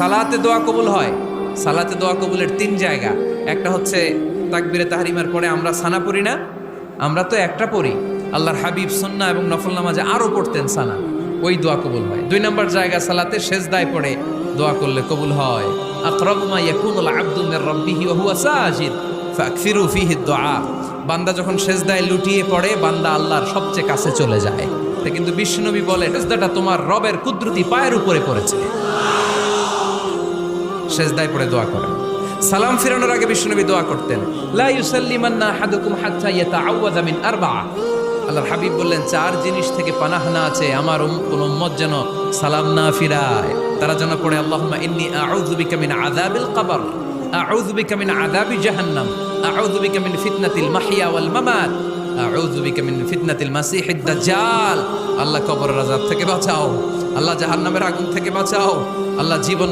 সালাতে দোয়া কবুল হয়। সালাতে দোয়া কবুলের 3 জায়গা। একটা হচ্ছে তাকবীরে তাহরিমার পরে আমরা সানা পড়ি না, আমরা তো একটা পড়ি। আল্লাহর হাবিব সুন্নাহ এবং নফল নামাজে আরো পড়তেন সানা, ওই দোয়া কবুল হয়। 2 নম্বর জায়গা সালাতে সেজদায় পড়ে দোয়া করলে কবুল হয়। আকরাবু মা ইয়াকুনুল আবদু মির রাব্বিহি ওয়া হুয়া সাজিদ ফাকসিরু ফিহি দুআ। বান্দা যখন সেজদায় লুটিয়ে পড়ে বান্দা আল্লাহর সবচেয়ে কাছে চলে যায়। তা কিন্তু বিশ্বনবী বলে সেজদাটা তোমার রবের কুদরতি পায়ের উপরে পড়েছে। সেজদায় পড়ে দোয়া করেন। সালাম ফিরানোর আগে বিশ্বনবী দোয়া করতেন, লা ইউসাল্লিমান্না আহাদুকুম হাত্তা ইয়াতাআওয়াযা মিন আরবা'a। আল্লাহর হাবিব বললেন 4 জিনিস থেকে পানাহ না আছে আমার কোন উম্মত যেন সালাম না ফিরায়। তারা যেন পড়ে আল্লাহুম্মা ইন্নী আউযু বিকা মিন আযাবিল কবর, আউযু বিকা মিন আযাবি জাহান্নাম, আউযু বিকা মিন ফিতনাতিল মাহইয়া ওয়াল মামাত, আউযু বিকা মিন ফিতনাতিল মাসিহিদ দাজ্জাল। আল্লাহ কবরের আযাব থেকে বাঁচাও, আল্লাহ জাহান্নামের আগুন থেকে বাঁচাও, আল্লাহ জীবন